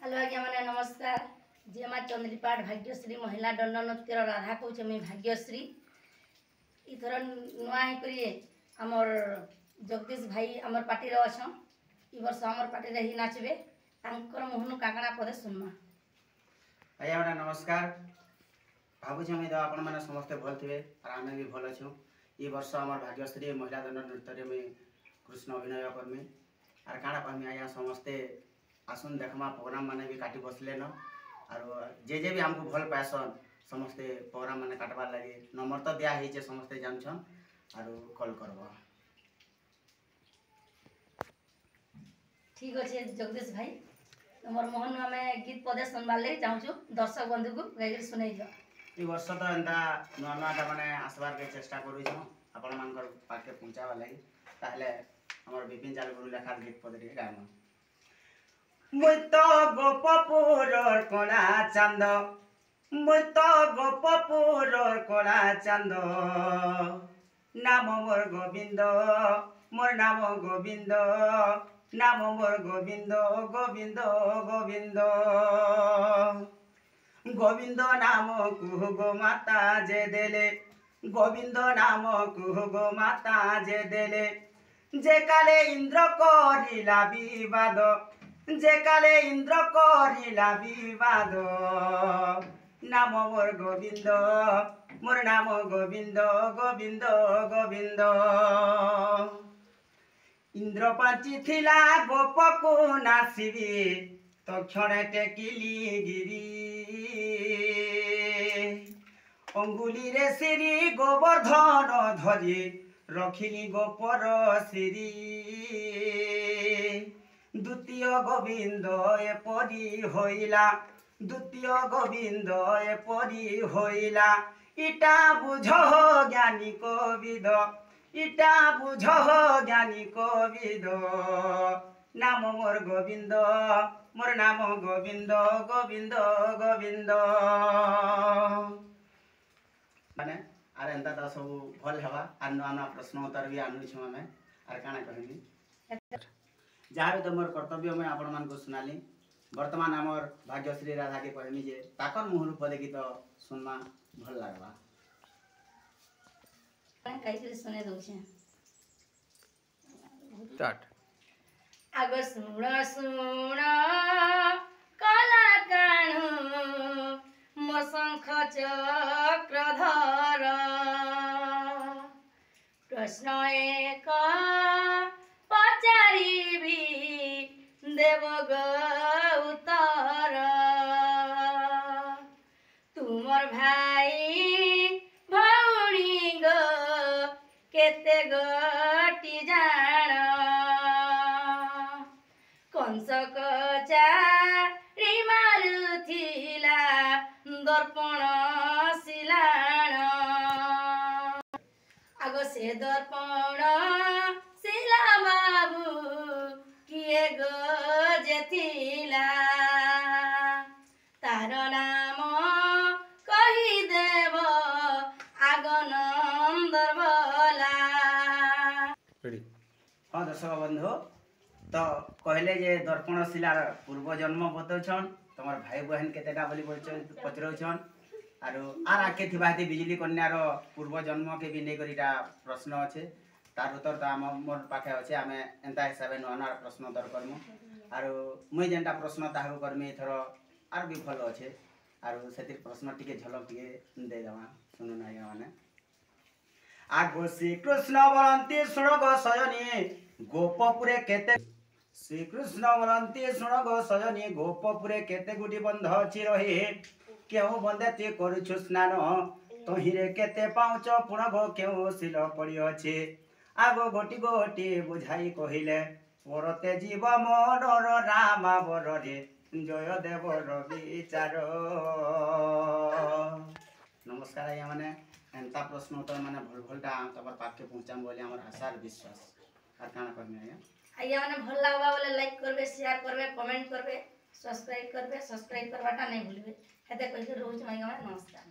Hello आज्ञा मैंने नमस्कार। जे माँ चंद्रीपाठ भाग्यश्री महिला दंड नृत्यर राधा कौचे मुई भाग्यश्री। इथर नुआ आमर जगदीश भाई आमर पार्टी अच्छा इ वर्ष आमर पार्टी ही नाचबे तांकर मुहनु काकड़ा पदे सुनमा। आज्ञा मैंने नमस्कार। भावुँ मुझे आपण मैंने समस्ते भल थे और आम भी भल अच्छु। ये वर्ष आमर भाग्यश्री महिला दंड नृत्य मुई कृष्ण अभिनय करमी और काଣା कहमी आज्ञा समस्ते आसन देखमा प्रोग्राम माने भी काटी बसले न और जे भी हमको भल पाएसन समस्ते प्रोग्राम माने काटबार लगे नंबर तो दिया है समस्ते जानछन और कॉल करबो। ठीक अच्छे जगदीश भाई तुमर मोहन में गीत पदे सुनबार लगे चाहूँ दर्शक बंधु को गाइक सुनै दियो। ई वर्ष तो एंता नुआ नुआटा माने आसबार के चेष्टा करूँ आपण मानकर पाखे पहुँचावा लगी ताहले हमर विपिन जाल गुरु लेखार गीत पदे गायम। मुई तो गोपपुरर कला चांद मुई तो गोपपुरर कला चांद नाम मोर गोविंद मोर नाम गोविंद नाम मोर गोविंद गोविंद गोविंद गोविंद नाम कुह गो माता जे देले गोविंद नाम कुह गो माता जे देले जे काले इंद्र करिला विवाद जे काले इंद्र करिला विवाद नाम मोर गोविंद मोर नाम गोविंद गोविंद गोविंद इंद्र पांची थिला गोप को नासिबी तो क्षणे टेकिली गिरी अंगुली रे श्री गोवर्धन धरी रखिली गोपर श्री द्वितीय गोविंद एपरी होइला द्वितीय गोविंद एपरी होइला इटा बुझ ज्ञानी कोविद इटा बुझ ज्ञानी कोविद नाम मोर गोविंद मोर नाम गोविंद गोविंद गोविंद माने आर एंता तो सब भल हवा आर नुआ नुआ प्रश्न उत्तर भी आनुछु आमे आर काना कहनी जहाँ भी तो मोर कर्तव्य मैं आपण मान को सुनाली। वर्तमान आमर भाग्यश्री राधा के कहमी जे ताकर मुहर पदे गीत सुनमा भल लागबा कई सुने दउछे स्टार्ट। आग सुण सुण कला काणु मो शंख चक्रधर प्रश्न एक पचारिबी देव उत्तर तुमर भाई भौणी गो केते गोटी जान कंस कचारी मारुथिला दर्पण सिलाण आगो से दर्पण सिला बाबू किए गो जेथिला तार नाम कही देव आग नंदर बला। हाँ दर्शक बंधु तो कहले जे दर्पण शिलार पूर्व जन्म बतौछन तुम भाई बहन केतेटा बोली पचरौछन आर आगे थिबा बिजली कन्यार पूर्व जन्म के भी नहीं करिटा प्रश्न अच्छे तार उत्तर तो आम मोर पाखे अच्छे आम एंता हिसाब से नुआ नुआ प्रश्न उत्तर करमु आर मुई जेनटा प्रश्न ताहा करमी एथर आर भी भल अच्छे आर से प्रश्न टिके झलक टिके दे देवा सुनु आज्ञा माने आगो श्री कृष्ण बोलंती सुन गो सजनी गोपपुरे केते श्री कृष्ण बोलंती सुन गो सजनी गोपपुरे केते गुटी बंध अछि रहे केउ बंदे ते करूछु स्नान तहिरे केते पाउच पुण गो केउ सिल पड़ी अछि आगो गोटी गोटी बुझाई कहिले परते जीव मनर रामा बररे जय देवर विचार। नमस्कार आज्ञा माने एंता प्रश्न उत्तर माने भल भलटा तबर पाके पहुंचाम बोले हमर आशा विश्वास आर काना कहमे आज्ञा माने भल लागबा बोले लाइक करबे शेयर करबे कमेंट करबे सब्सक्राइब करबे सब्सक्राइब करबाटा नहीं भूलबे हेते कहि रोज आज्ञा माने नमस्कार।